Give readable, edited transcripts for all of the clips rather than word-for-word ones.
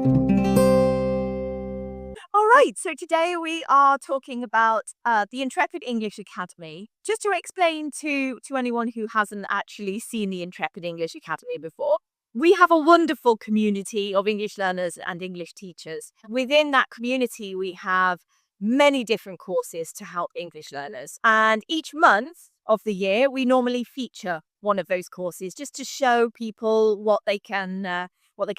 All right, so today we are talking about the Intrepid English Academy. Just to explain to anyone who hasn't actually seen the Intrepid English Academy before, we have a wonderful community of English learners and English teachers. Within that community, we have many different courses to help English learners. And each month of the year, we normally feature one of those courses just to show people what they can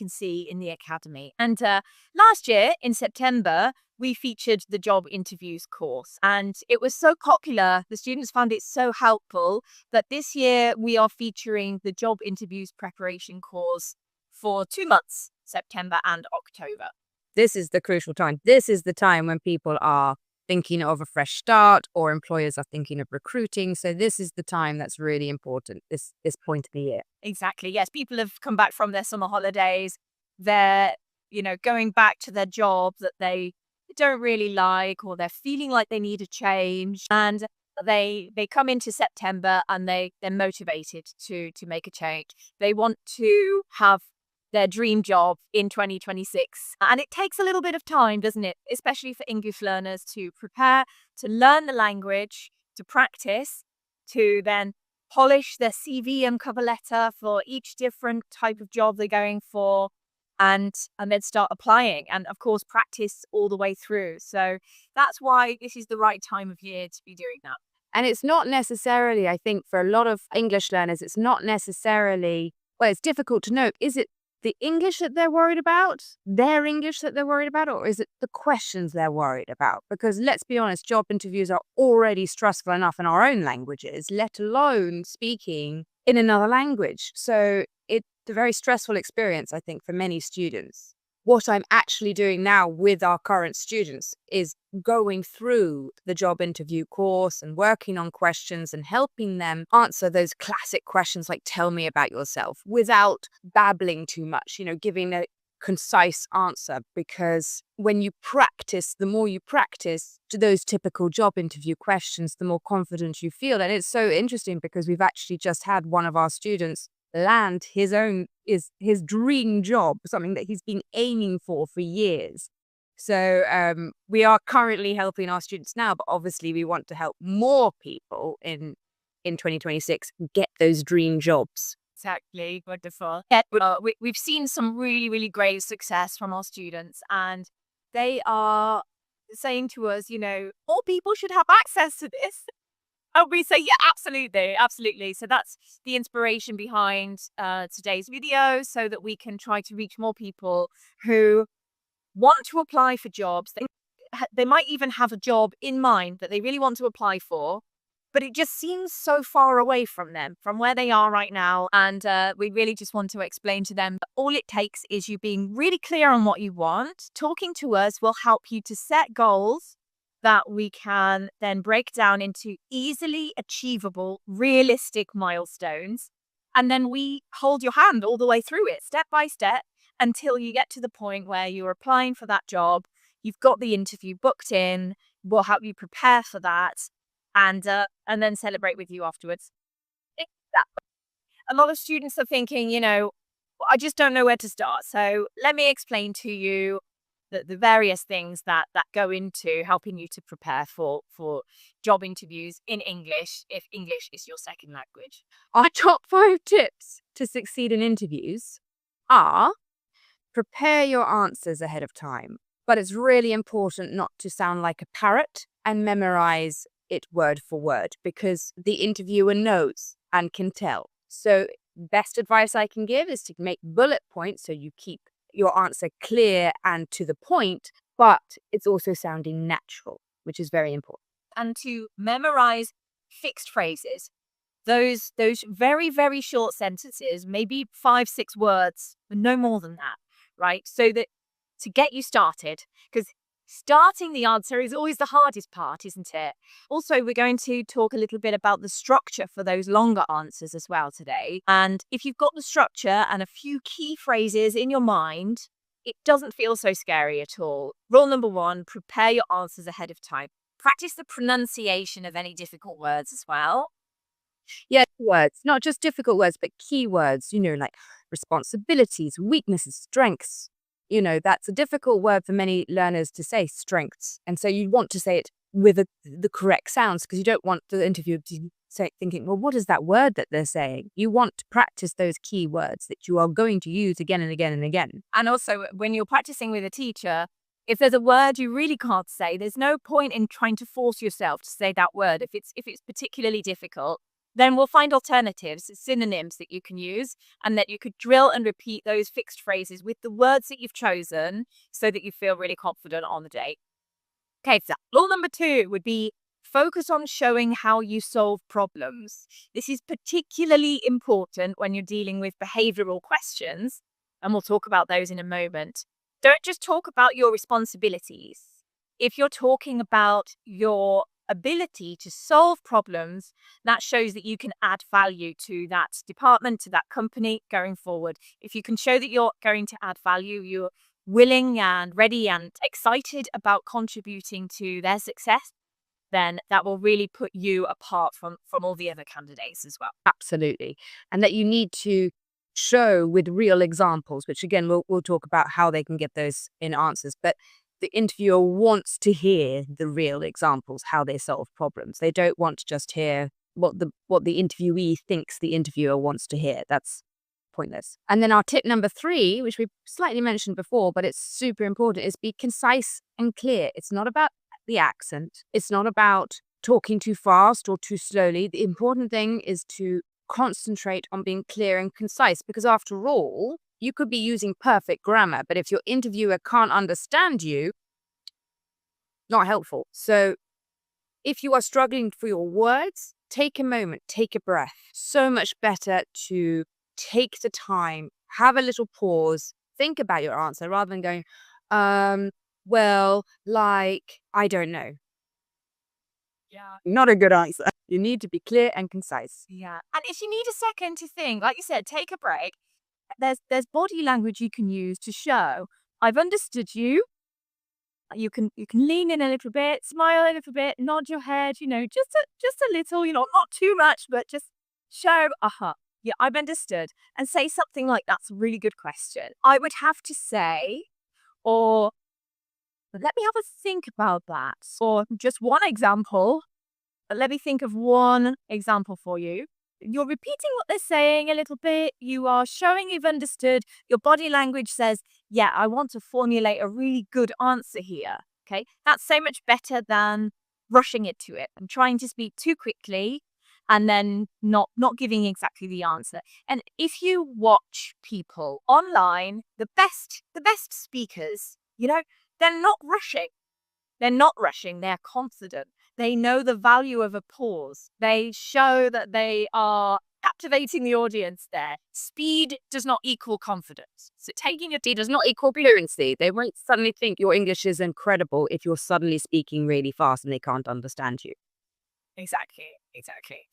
see in the academy. And last year in September, we featured the job interviews course, and it was so popular. The students found it so helpful that this year we are featuring the job interviews preparation course for 2 months, September and October. This is the crucial time. This is the time when people are thinking of a fresh start or employers are thinking of recruiting. So this is the time that's really important, this point of the year. Exactly. Yes. People have come back from their summer holidays. They're, going back to their job that they don't really like, or they're feeling like they need a change. And they come into September and they're motivated to make a change. They want to have their dream job in 2026. And it takes a little bit of time, doesn't it? Especially for English learners to prepare, to learn the language, to practice, to then polish their CV and cover letter for each different type of job they're going for, and then start applying. And of course, practice all the way through. So that's why this is the right time of year to be doing that. And it's not necessarily, I think, for a lot of English learners, it's not necessarily, well, it's difficult to know, is it the English that they're worried about, their English that they're worried about, or is it the questions they're worried about? Because let's be honest, job interviews are already stressful enough in our own languages, let alone speaking in another language. So it's a very stressful experience, I think, for many students. What I'm actually doing now with our current students is going through the job interview course and working on questions and helping them answer those classic questions like, tell me about yourself, without babbling too much, giving a concise answer. Because when you practice, the more you practice to those typical job interview questions, the more confident you feel. And it's so interesting because we've actually just had one of our students land his dream job, something that he's been aiming for years. So we are currently helping our students now, but obviously we want to help more people in 2026 get those dream jobs. Exactly. Wonderful. Yeah, we've seen some really, really great success from our students, and they are saying to us, all people should have access to this. And we say, yeah, absolutely, absolutely. So that's the inspiration behind today's video, so that we can try to reach more people who want to apply for jobs. They might even have a job in mind that they really want to apply for, but it just seems so far away from them, from where they are right now. And we really just want to explain to them that all it takes is you being really clear on what you want. Talking to us will help you to set goals that we can then break down into easily achievable, realistic milestones. And then we hold your hand all the way through it, step by step, until you get to the point where you're applying for that job. You've got the interview booked in. We'll help you prepare for that, and then celebrate with you afterwards. A lot of students are thinking, I just don't know where to start. So let me explain to you the various things that go into helping you to prepare for job interviews in English, if English is your second language. Our top 5 tips to succeed in interviews are: prepare your answers ahead of time. But it's really important not to sound like a parrot and memorize it word for word, because the interviewer knows and can tell. So best advice I can give is to make bullet points so you keep your answer clear and to the point, but it's also sounding natural, which is very important. And to memorize fixed phrases, those very, very short sentences, maybe 5-6 words, but no more than that, right? So that to get you started, because starting the answer is always the hardest part, isn't it? Also, we're going to talk a little bit about the structure for those longer answers as well today. And if you've got the structure and a few key phrases in your mind, it doesn't feel so scary at all. Rule number 1, prepare your answers ahead of time. Practice the pronunciation of any difficult words as well. Yeah, words, not just difficult words, but key words, like responsibilities, weaknesses, strengths. that's a difficult word for many learners to say, strengths. And so you want to say it with the correct sounds, because you don't want the interviewer to say, thinking, well, what is that word that they're saying? You want to practice those key words that you are going to use again and again and again. And also, when you're practicing with a teacher, if there's a word you really can't say, there's no point in trying to force yourself to say that word. If it's particularly difficult, then we'll find alternatives, synonyms that you can use, and that you could drill and repeat those fixed phrases with the words that you've chosen so that you feel really confident on the day. Okay, so rule number 2 would be focus on showing how you solve problems. This is particularly important when you're dealing with behavioural questions, and we'll talk about those in a moment. Don't just talk about your responsibilities. If you're talking about your ability to solve problems, that shows that you can add value to that department, to that company going forward. If you can show that you're going to add value, you're willing and ready and excited about contributing to their success, then that will really put you apart from all the other candidates as well. Absolutely. And that you need to show with real examples, which again, we'll talk about how they can get those in answers. But the interviewer wants to hear the real examples, how they solve problems. They don't want to just hear what the interviewee thinks the interviewer wants to hear. That's pointless. And then our tip number 3, which we slightly mentioned before, but it's super important, is be concise and clear. It's not about the accent. It's not about talking too fast or too slowly. The important thing is to concentrate on being clear and concise, because after all, you could be using perfect grammar, but if your interviewer can't understand you, not helpful. So if you are struggling for your words, take a moment, take a breath. So much better to take the time, have a little pause, think about your answer rather than going, well, like, I don't know. Yeah. Not a good answer. You need to be clear and concise. Yeah. And if you need a second to think, like you said, take a break. There's body language you can use to show I've understood you. You can lean in a little bit, smile a little bit, nod your head, just a little, not too much, but just show, yeah, I've understood, and say something like, that's a really good question. I would have to say, or let me have a think about that. Or just one example. Let me think of one example for you. You're repeating what they're saying a little bit. You are showing you've understood. Your body language says, yeah, I want to formulate a really good answer here. Okay. That's so much better than rushing into it and trying to speak too quickly and then not giving exactly the answer. And if you watch people online, the best speakers, they're not rushing. They're not rushing. They're confident. They know the value of a pause. They show that they are captivating the audience there. Speed does not equal confidence. So taking a It does not equal fluency. They won't suddenly think your English is incredible if you're suddenly speaking really fast and they can't understand you. Exactly.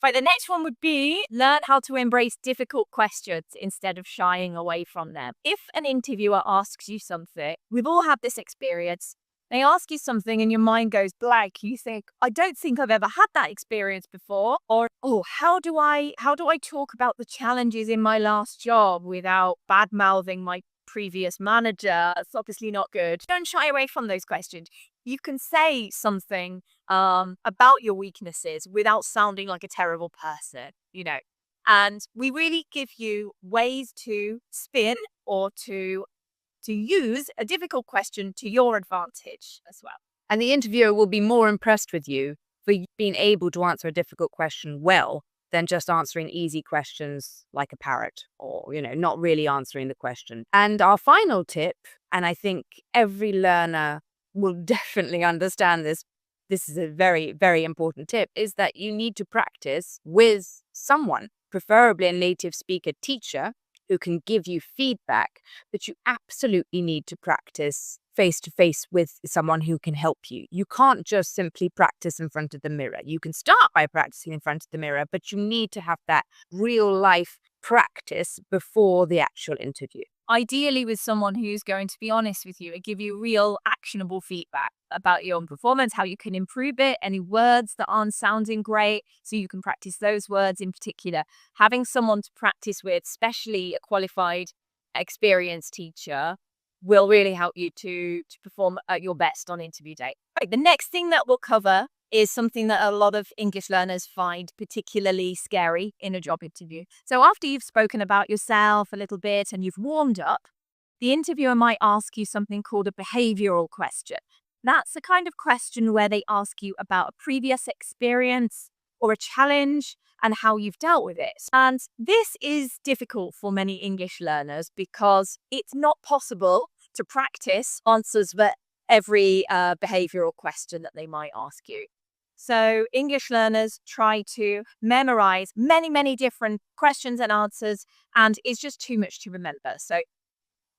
Right, the next one would be learn how to embrace difficult questions instead of shying away from them. If an interviewer asks you something, we've all had this experience. They ask you something and your mind goes blank. You think, I don't think I've ever had that experience before. Or, oh, how do I talk about the challenges in my last job without bad mouthing my previous manager? It's obviously not good. Don't shy away from those questions. You can say something about your weaknesses without sounding like a terrible person, And we really give you ways to spin or to use a difficult question to your advantage as well. And the interviewer will be more impressed with you for being able to answer a difficult question well than just answering easy questions like a parrot or, not really answering the question. And our final tip, and I think every learner will definitely understand this is a very, very important tip, is that you need to practice with someone, preferably a native speaker teacher, who can give you feedback, but you absolutely need to practice face-to-face with someone who can help you. You can't just simply practice in front of the mirror. You can start by practicing in front of the mirror, but you need to have that real-life practice before the actual interview. Ideally with someone who's going to be honest with you and give you real actionable feedback about your own performance, how you can improve it, any words that aren't sounding great, so you can practice those words in particular. Having someone to practice with, especially a qualified, experienced teacher, will really help you to perform at your best on interview day. Right, the next thing that we'll cover is something that a lot of English learners find particularly scary in a job interview. So after you've spoken about yourself a little bit and you've warmed up, the interviewer might ask you something called a behavioural question. That's the kind of question where they ask you about a previous experience or a challenge and how you've dealt with it. And this is difficult for many English learners because it's not possible to practice answers for every behavioural question that they might ask you. So English learners try to memorize many, many different questions and answers, and it's just too much to remember. So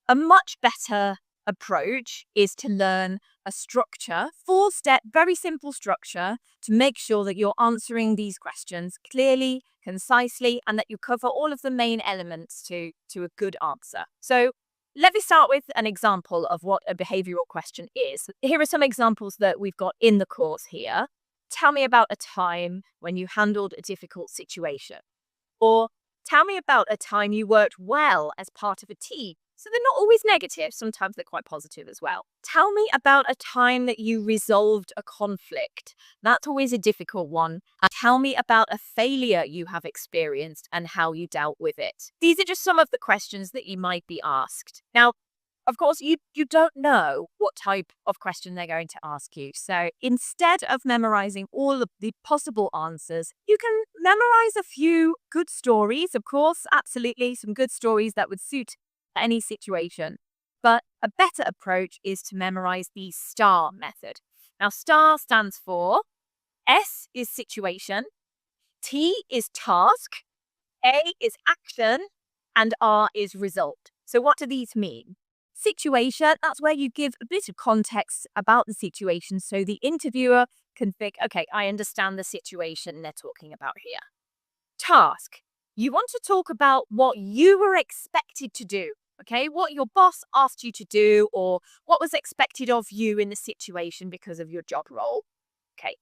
a much better approach is to learn a structure, 4-step, very simple structure to make sure that you're answering these questions clearly, concisely, and that you cover all of the main elements to a good answer. So let me start with an example of what a behavioural question is. Here are some examples that we've got in the course here. Tell me about a time when you handled a difficult situation. Or tell me about a time you worked well as part of a team. So they're not always negative. Sometimes they're quite positive as well. Tell me about a time that you resolved a conflict. That's always a difficult one. And tell me about a failure you have experienced and how you dealt with it. These are just some of the questions that you might be asked. Now, of course, you don't know what type of question they're going to ask you. So instead of memorizing all of the possible answers, you can memorize a few good stories, of course, absolutely, some good stories that would suit any situation. But a better approach is to memorize the STAR method. Now, STAR stands for S is situation, T is task, A is action, and R is result. So what do these mean? Situation, that's where you give a bit of context about the situation so the interviewer can think, okay, I understand the situation they're talking about here. Task, you want to talk about what you were expected to do, okay? What your boss asked you to do or what was expected of you in the situation because of your job role. Okay.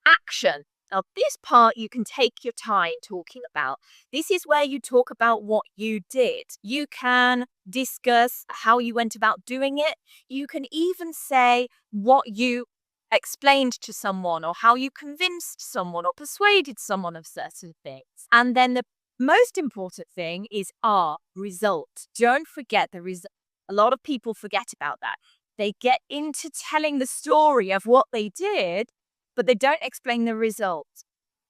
Action. Now, this part you can take your time talking about. This is where you talk about what you did. You can discuss how you went about doing it. You can even say what you explained to someone or how you convinced someone or persuaded someone of certain things. And then the most important thing is R, result. Don't forget the result. A lot of people forget about that. They get into telling the story of what they did, but they don't explain the result.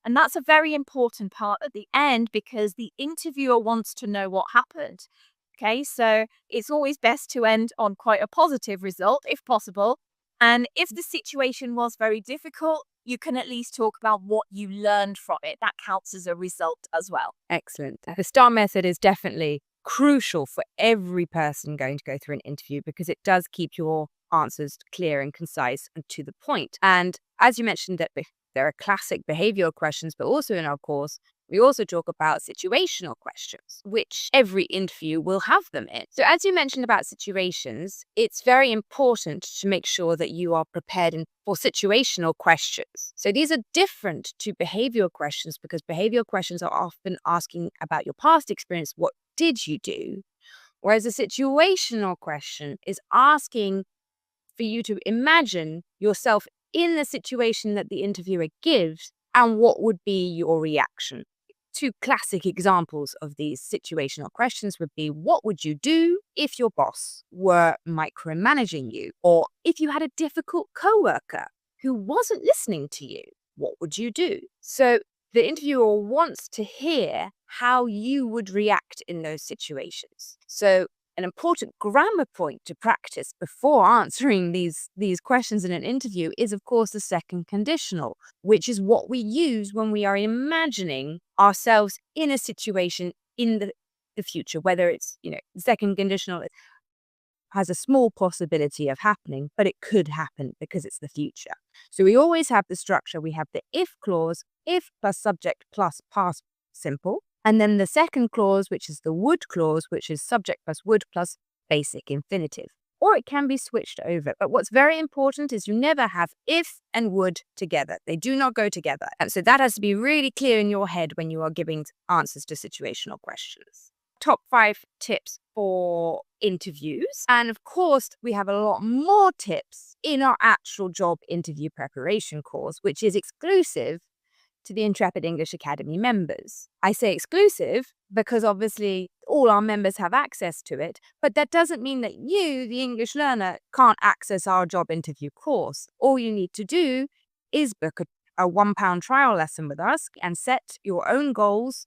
And that's a very important part at the end because the interviewer wants to know what happened. Okay, so it's always best to end on quite a positive result if possible. And if the situation was very difficult, you can at least talk about what you learned from it. That counts as a result as well. Excellent. The STAR method is definitely crucial for every person going to go through an interview because it does keep your answers clear and concise and to the point. And as you mentioned, that there are classic behavioral questions, but also in our course, we also talk about situational questions, which every interview will have them in. So as you mentioned about situations, it's very important to make sure that you are prepared for situational questions. So these are different to behavioral questions because behavioral questions are often asking about your past experience. What did you do? Whereas a situational question is asking for you to imagine yourself in the situation that the interviewer gives and what would be your reaction. Two classic examples of these situational questions would be, what would you do if your boss were micromanaging you? Or if you had a difficult coworker who wasn't listening to you, what would you do? So the interviewer wants to hear how you would react in those situations. So an important grammar point to practice before answering these questions in an interview is, of course, the second conditional, which is what we use when we are imagining ourselves in a situation in the future, whether it's, the second conditional has a small possibility of happening, but it could happen because it's the future. So we always have the structure. We have the if clause, if plus subject plus past simple. And then the second clause, which is the would clause, which is subject plus would plus basic infinitive. Or it can be switched over. But what's very important is you never have if and would together. They do not go together. And so that has to be really clear in your head when you are giving answers to situational questions. top 5 tips for interviews. And of course, we have a lot more tips in our actual job interview preparation course, which is exclusive to the Intrepid English Academy members. I say exclusive because obviously all our members have access to it, but that doesn't mean that you, the English learner, can't access our job interview course. All you need to do is book a £1 trial lesson with us and set your own goals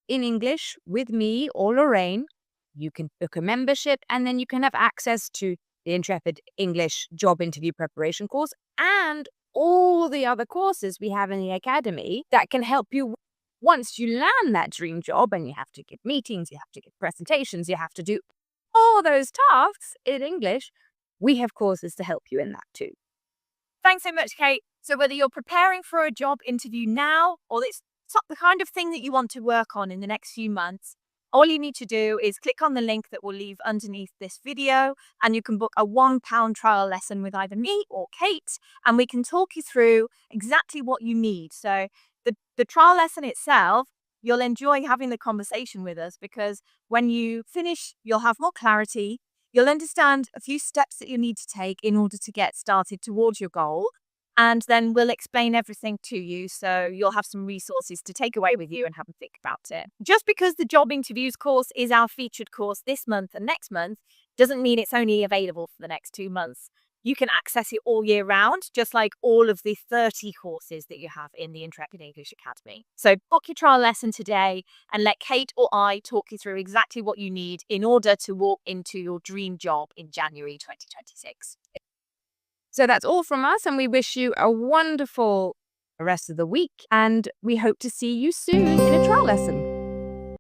in English with me or Lorraine. You can book a membership and then you can have access to the Intrepid English job interview preparation course and all the other courses we have in the academy that can help you once you land that dream job. And you have to give meetings, you have to give presentations, you have to do all those tasks in English. We have courses to help you in that too. Thanks so much, Kate. So whether you're preparing for a job interview now or it's not the kind of thing that you want to work on in the next few months, all you need to do is click on the link that we'll leave underneath this video and you can book a £1 trial lesson with either me or Kate and we can talk you through exactly what you need. So the trial lesson itself, you'll enjoy having the conversation with us because when you finish, you'll have more clarity. You'll understand a few steps that you need to take in order to get started towards your goal. And then we'll explain everything to you. So you'll have some resources to take away with you and have a think about it. Just because the job interviews course is our featured course this month and next month doesn't mean it's only available for the next 2 months. You can access it all year round, just like all of the 30 courses that you have in the Intrepid English Academy. So book your trial lesson today and let Kate or I talk you through exactly what you need in order to walk into your dream job in January 2026. So that's all from us, and we wish you a wonderful rest of the week, and we hope to see you soon in a trial lesson.